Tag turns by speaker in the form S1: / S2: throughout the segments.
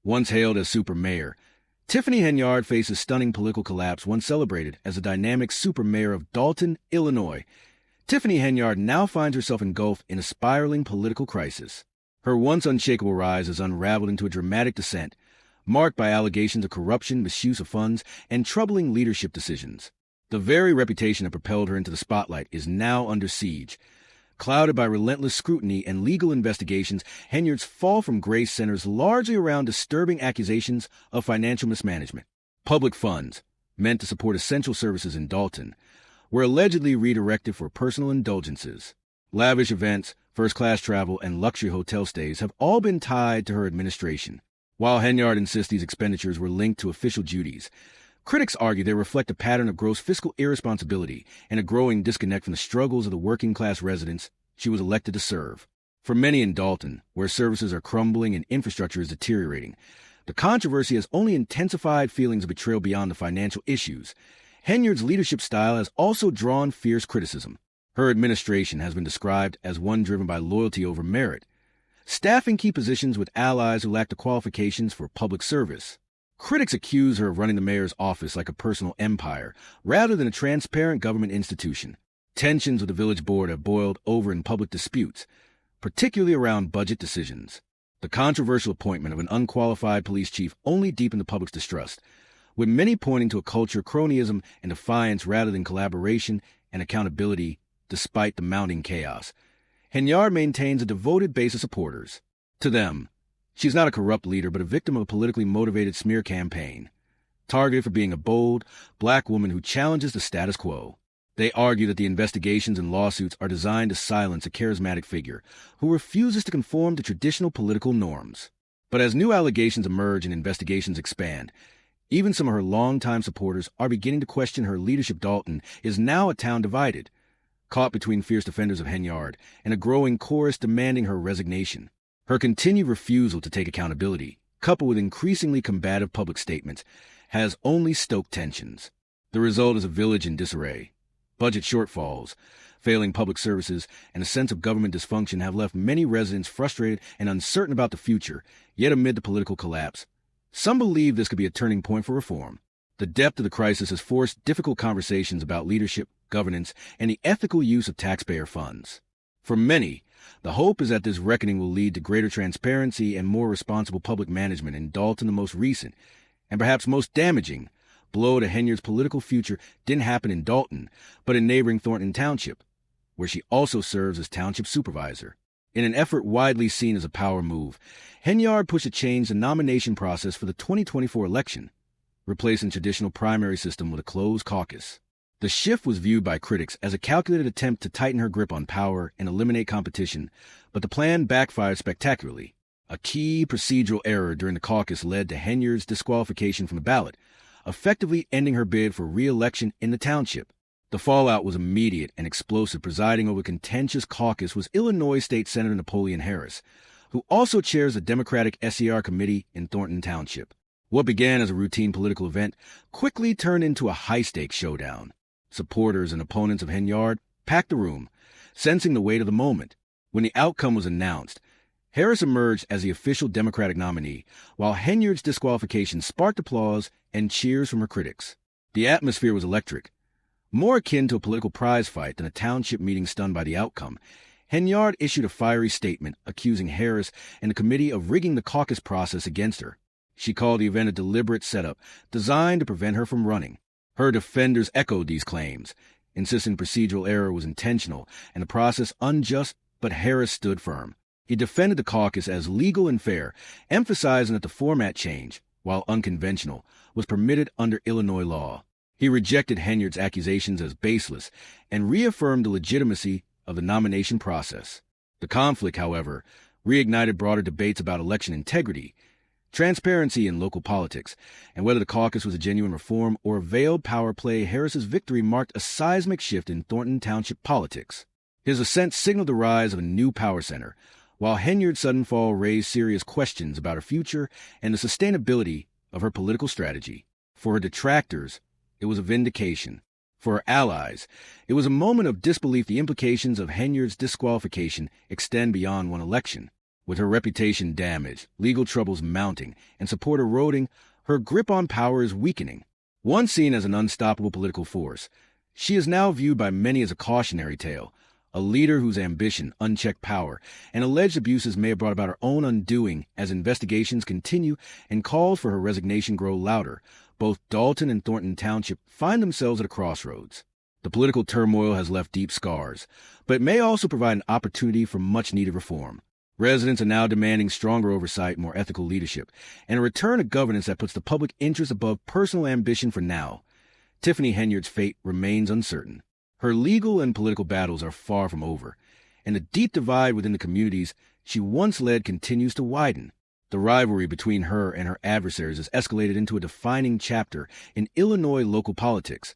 S1: Once hailed as super mayor, Tiffany Henyard faces stunning political collapse once celebrated as the dynamic super mayor of Dalton, Illinois. Tiffany Henyard now finds herself engulfed in a spiraling political crisis. Her once unshakable rise has unraveled into a dramatic descent, marked by allegations of corruption, misuse of funds, and troubling leadership decisions. The very reputation that propelled her into the spotlight is now under siege. Clouded by relentless scrutiny and legal investigations, Henyard's fall from grace centers largely around disturbing accusations of financial mismanagement. Public funds, meant to support essential services in Dalton, were allegedly redirected for personal indulgences. Lavish events, first-class travel, and luxury hotel stays have all been tied to her administration. While Henyard insists these expenditures were linked to official duties, critics argue they reflect a pattern of gross fiscal irresponsibility and a growing disconnect from the struggles of the working-class residents she was elected to serve. For many in Dalton, where services are crumbling and infrastructure is deteriorating, the controversy has only intensified feelings of betrayal beyond the financial issues. Henyard's leadership style has also drawn fierce criticism. Her administration has been described as one driven by loyalty over merit, staffing key positions with allies who lack the qualifications for public service. Critics accuse her of running the mayor's office like a personal empire, rather than a transparent government institution. Tensions with the village board have boiled over in public disputes, particularly around budget decisions. The controversial appointment of an unqualified police chief only deepened the public's distrust, with many pointing to a culture of cronyism and defiance rather than collaboration and accountability despite the mounting chaos. Henyard maintains a devoted base of supporters. To them, she's not a corrupt leader, but a victim of a politically motivated smear campaign, targeted for being a bold, black woman who challenges the status quo. They argue that the investigations and lawsuits are designed to silence a charismatic figure who refuses to conform to traditional political norms. But as new allegations emerge and investigations expand, even some of her longtime supporters are beginning to question her leadership. Dalton is now a town divided, caught between fierce defenders of Henyard and a growing chorus demanding her resignation. Her continued refusal to take accountability, coupled with increasingly combative public statements, has only stoked tensions. The result is a village in disarray. Budget shortfalls, failing public services, and a sense of government dysfunction have left many residents frustrated and uncertain about the future, yet amid the political collapse, some believe this could be a turning point for reform. The depth of the crisis has forced difficult conversations about leadership, governance, and the ethical use of taxpayer funds. For many, the hope is that this reckoning will lead to greater transparency and more responsible public management in Dalton. The most recent, and perhaps most damaging, blow to Henyard's political future didn't happen in Dalton, but in neighboring Thornton Township, where she also serves as township supervisor. In an effort widely seen as a power move, Henyard pushed to change the nomination process for the 2024 election, replacing traditional primary system with a closed caucus. The shift was viewed by critics as a calculated attempt to tighten her grip on power and eliminate competition, but the plan backfired spectacularly. A key procedural error during the caucus led to Henyard's disqualification from the ballot, effectively ending her bid for re-election in the township. The fallout was immediate and explosive. Presiding over a contentious caucus was Illinois State Senator Napoleon Harris, who also chairs the Democratic SCR committee in Thornton Township. What began as a routine political event quickly turned into a high-stakes showdown. Supporters and opponents of Henyard packed the room, sensing the weight of the moment. When the outcome was announced, Harris emerged as the official Democratic nominee, while Henyard's disqualification sparked applause and cheers from her critics. The atmosphere was electric, more akin to a political prize fight than a township meeting stunned by the outcome. Henyard issued a fiery statement accusing Harris and the committee of rigging the caucus process against her. She called the event a deliberate setup designed to prevent her from running. Her defenders echoed these claims, insisting procedural error was intentional and the process unjust, but Harris stood firm. He defended the caucus as legal and fair, emphasizing that the format change, while unconventional, was permitted under Illinois law. He rejected Henyard's accusations as baseless and reaffirmed the legitimacy of the nomination process. The conflict, however, reignited broader debates about election integrity, transparency in local politics, and whether the caucus was a genuine reform or a veiled power play. Harris's victory marked a seismic shift in Thornton Township politics. His ascent signaled the rise of a new power center, while Henyard's sudden fall raised serious questions about her future and the sustainability of her political strategy. For her detractors, it was a vindication. For her allies, it was a moment of disbelief. The implications of Henyard's disqualification extend beyond one election. With her reputation damaged, legal troubles mounting, and support eroding, her grip on power is weakening. Once seen as an unstoppable political force, she is now viewed by many as a cautionary tale, a leader whose ambition, unchecked power, and alleged abuses may have brought about her own undoing as investigations continue and calls for her resignation grow louder. Both Dalton and Thornton Township find themselves at a crossroads. The political turmoil has left deep scars, but it may also provide an opportunity for much-needed reform. Residents are now demanding stronger oversight, more ethical leadership, and a return to governance that puts the public interest above personal ambition for now. Tiffany Henyard's fate remains uncertain. Her legal and political battles are far from over, and the deep divide within the communities she once led continues to widen. The rivalry between her and her adversaries has escalated into a defining chapter in Illinois local politics,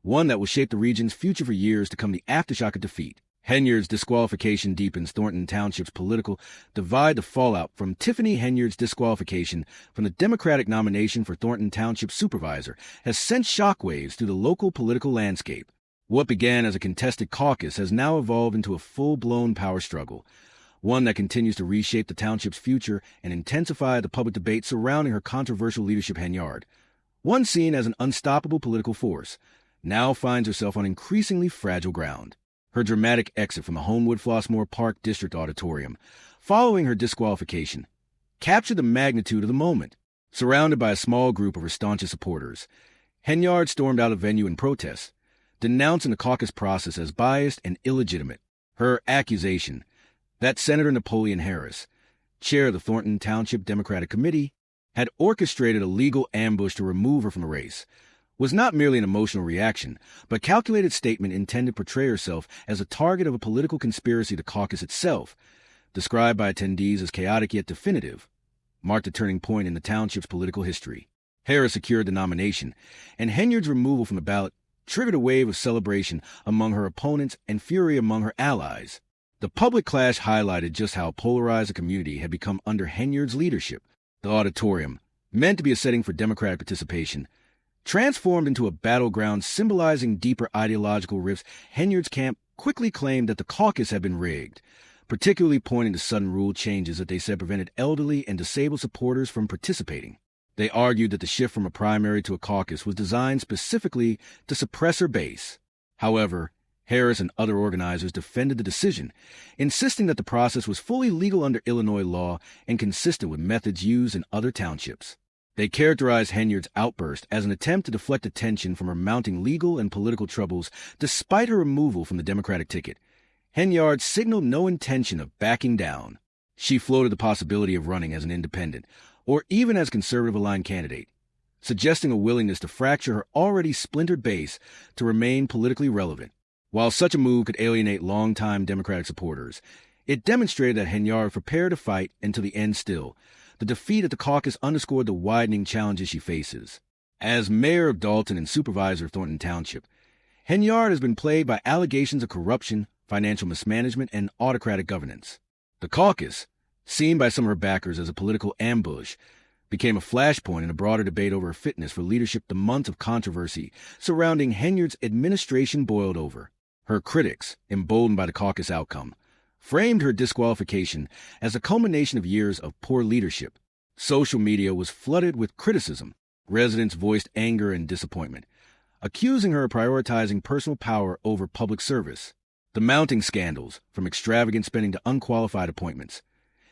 S1: one that will shape the region's future for years to come. The aftershock of defeat. Henyard's disqualification deepens Thornton Township's political divide. The fallout from Tiffany Henyard's disqualification from the Democratic nomination for Thornton Township supervisor has sent shockwaves through the local political landscape. What began as a contested caucus has now evolved into a full-blown power struggle, one that continues to reshape the township's future and intensify the public debate surrounding her controversial leadership. Henyard, once seen as an unstoppable political force, now finds herself on increasingly fragile ground. Her dramatic exit from the Homewood Flossmoor Park District Auditorium, following her disqualification, captured the magnitude of the moment. Surrounded by a small group of her staunchest supporters, Henyard stormed out of venue in protest, denouncing the caucus process as biased and illegitimate. Her accusation that Senator Napoleon Harris, chair of the Thornton Township Democratic Committee, had orchestrated a legal ambush to remove her from the race, was not merely an emotional reaction, but a calculated statement intended to portray herself as a target of a political conspiracy. The caucus itself, described by attendees as chaotic yet definitive, marked a turning point in the township's political history. Harris secured the nomination, and Henyard's removal from the ballot triggered a wave of celebration among her opponents and fury among her allies. The public clash highlighted just how polarized the community had become under Henyard's leadership. The auditorium, meant to be a setting for democratic participation, transformed into a battleground symbolizing deeper ideological rifts. Henyard's camp quickly claimed that the caucus had been rigged, particularly pointing to sudden rule changes that they said prevented elderly and disabled supporters from participating. They argued that the shift from a primary to a caucus was designed specifically to suppress her base. However, Harris and other organizers defended the decision, insisting that the process was fully legal under Illinois law and consistent with methods used in other townships. They characterized Henyard's outburst as an attempt to deflect attention from her mounting legal and political troubles despite her removal from the Democratic ticket. Henyard signaled no intention of backing down. She floated the possibility of running as an independent, or even as a conservative-aligned candidate, suggesting a willingness to fracture her already splintered base to remain politically relevant. While such a move could alienate longtime Democratic supporters, it demonstrated that Henyard prepared to fight until the end still. The defeat at the caucus underscored the widening challenges she faces. As mayor of Dalton and supervisor of Thornton Township, Henyard has been plagued by allegations of corruption, financial mismanagement, and autocratic governance. The caucus, seen by some of her backers as a political ambush, became a flashpoint in a broader debate over her fitness for leadership. The months of controversy surrounding Henyard's administration boiled over. Her critics, emboldened by the caucus outcome, framed her disqualification as a culmination of years of poor leadership. Social media was flooded with criticism. Residents voiced anger and disappointment, accusing her of prioritizing personal power over public service. The mounting scandals, from extravagant spending to unqualified appointments,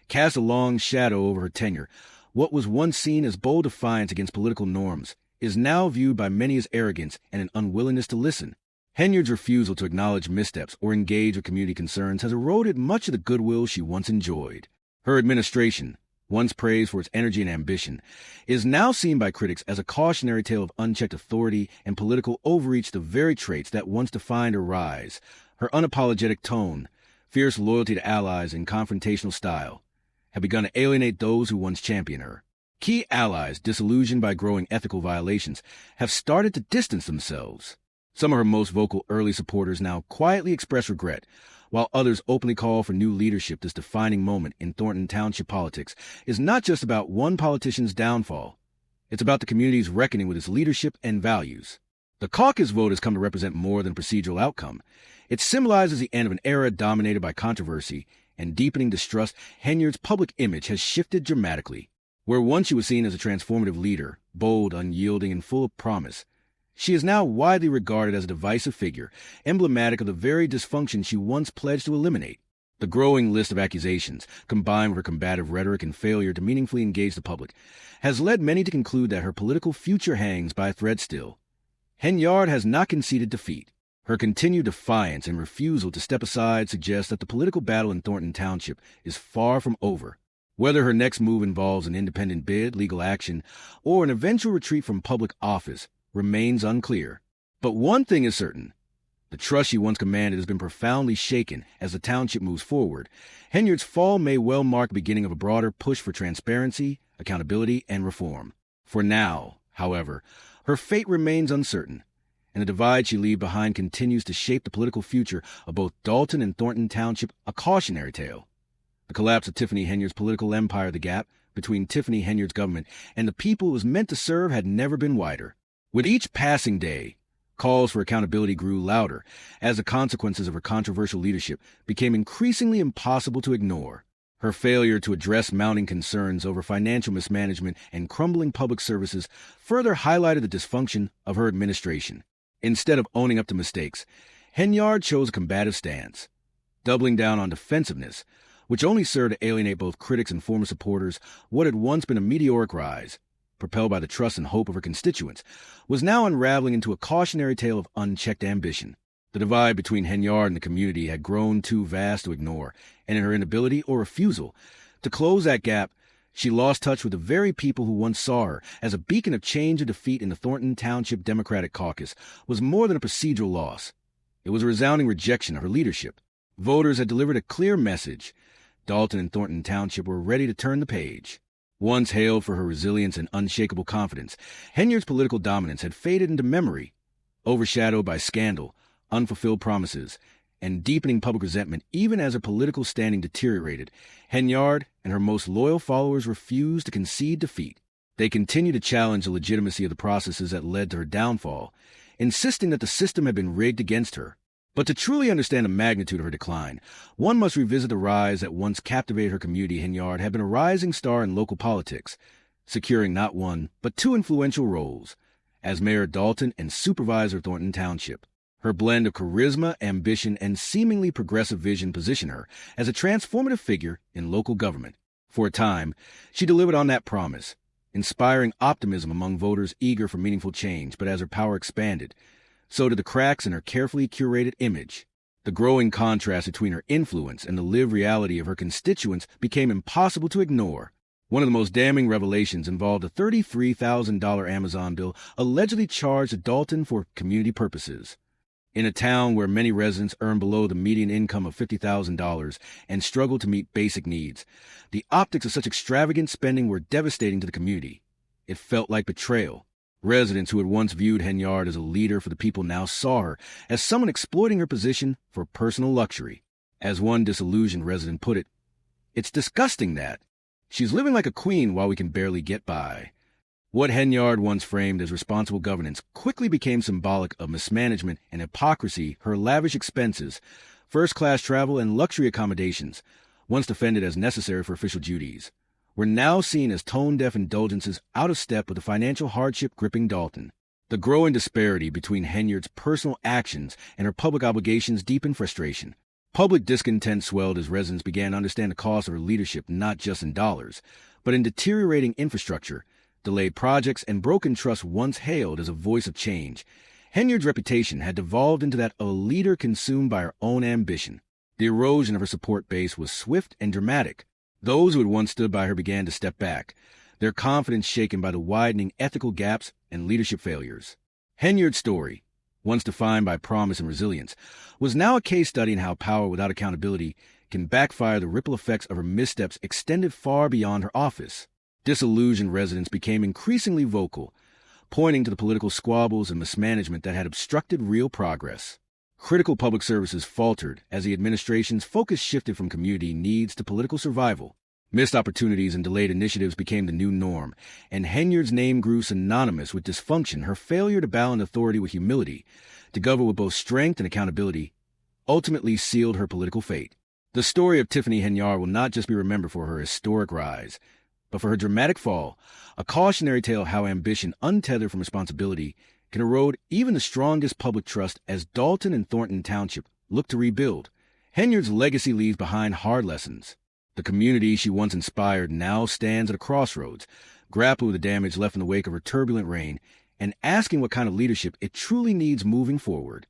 S1: cast a long shadow over her tenure. What was once seen as bold defiance against political norms is now viewed by many as arrogance and an unwillingness to listen. Henyard's refusal to acknowledge missteps or engage with community concerns has eroded much of the goodwill she once enjoyed. Her administration, once praised for its energy and ambition, is now seen by critics as a cautionary tale of unchecked authority and political overreach, the very traits that once defined her rise. Her unapologetic tone, fierce loyalty to allies, and confrontational style have begun to alienate those who once championed her. Key allies, disillusioned by growing ethical violations, have started to distance themselves. Some of her most vocal early supporters now quietly express regret, while others openly call for new leadership. This defining moment in Thornton Township politics is not just about one politician's downfall. It's about the community's reckoning with its leadership and values. The caucus vote has come to represent more than a procedural outcome. It symbolizes the end of an era dominated by controversy and deepening distrust, Henyard's public image has shifted dramatically. Where once she was seen as a transformative leader, bold, unyielding, and full of promise, she is now widely regarded as a divisive figure, emblematic of the very dysfunction she once pledged to eliminate. The growing list of accusations, combined with her combative rhetoric and failure to meaningfully engage the public, has led many to conclude that her political future hangs by a thread still. Henyard has not conceded defeat. Her continued defiance and refusal to step aside suggests that the political battle in Thornton Township is far from over. Whether her next move involves an independent bid, legal action, or an eventual retreat from public office remains unclear. But one thing is certain. The trust she once commanded has been profoundly shaken as the township moves forward. Henyard's fall may well mark the beginning of a broader push for transparency, accountability, and reform. For now, however, her fate remains uncertain, and the divide she leaves behind continues to shape the political future of both Dalton and Thornton Township, a cautionary tale. The collapse of Tiffany Henyard's political empire, the gap between Tiffany Henyard's government and the people it was meant to serve, had never been wider. With each passing day, calls for accountability grew louder as the consequences of her controversial leadership became increasingly impossible to ignore. Her failure to address mounting concerns over financial mismanagement and crumbling public services further highlighted the dysfunction of her administration. Instead of owning up to mistakes, Henyard chose a combative stance, doubling down on defensiveness, which only served to alienate both critics and former supporters. What had once been a meteoric rise, propelled by the trust and hope of her constituents, was now unraveling into a cautionary tale of unchecked ambition. The divide between Henyard and the community had grown too vast to ignore, and in her inability or refusal to close that gap, she lost touch with the very people who once saw her as a beacon of change. Or defeat in the Thornton Township Democratic caucus was more than a procedural loss. It was a resounding rejection of her leadership. Voters had delivered a clear message. Dalton and Thornton Township were ready to turn the page. Once hailed for her resilience and unshakable confidence, Henyard's political dominance had faded into memory, overshadowed by scandal, unfulfilled promises, and deepening public resentment. Even as her political standing deteriorated, Henyard and her most loyal followers refused to concede defeat. They continued to challenge the legitimacy of the processes that led to her downfall, insisting that the system had been rigged against her. But to truly understand the magnitude of her decline, one must revisit the rise that once captivated her community. Henyard had been a rising star in local politics, securing not one, but two influential roles, as mayor of Dalton and supervisor of Thornton Township. Her blend of charisma, ambition, and seemingly progressive vision positioned her as a transformative figure in local government. For a time, she delivered on that promise, inspiring optimism among voters eager for meaningful change. But as her power expanded, so did the cracks in her carefully curated image. The growing contrast between her influence and the lived reality of her constituents became impossible to ignore. One of the most damning revelations involved a $33,000 Amazon bill allegedly charged to Dalton for community purposes. In a town where many residents earn below the median income of $50,000 and struggle to meet basic needs, the optics of such extravagant spending were devastating to the community. It felt like betrayal. Residents who had once viewed Henyard as a leader for the people now saw her as someone exploiting her position for personal luxury. As one disillusioned resident put it, "It's disgusting that she's living like a queen while we can barely get by." What Henyard once framed as responsible governance quickly became symbolic of mismanagement and hypocrisy. Her lavish expenses, first-class travel, and luxury accommodations, once defended as necessary for official duties, were now seen as tone-deaf indulgences out of step with the financial hardship gripping Dalton. The growing disparity between Henyard's personal actions and her public obligations deepened frustration. Public discontent swelled as residents began to understand the cost of her leadership not just in dollars, but in deteriorating infrastructure, delayed projects, and broken trust. Once hailed as a voice of change, Henyard's reputation had devolved into that of a leader consumed by her own ambition. The erosion of her support base was swift and dramatic. Those who had once stood by her began to step back, their confidence shaken by the widening ethical gaps and leadership failures. Henyard's story, once defined by promise and resilience, was now a case study in how power without accountability can backfire. The ripple effects of her missteps extended far beyond her office. Disillusioned residents became increasingly vocal, pointing to the political squabbles and mismanagement that had obstructed real progress. Critical public services faltered as the administration's focus shifted from community needs to political survival. Missed opportunities and delayed initiatives became the new norm, and Henyard's name grew synonymous with dysfunction. Her failure to balance authority with humility, to govern with both strength and accountability, ultimately sealed her political fate. The story of Tiffany Henyard will not just be remembered for her historic rise, but for her dramatic fall, a cautionary tale of how ambition untethered from responsibility can erode even the strongest public trust as Dalton and Thornton Township look to rebuild. Henyard's legacy leaves behind hard lessons. The community she once inspired now stands at a crossroads, grappling with the damage left in the wake of her turbulent reign and asking what kind of leadership it truly needs moving forward.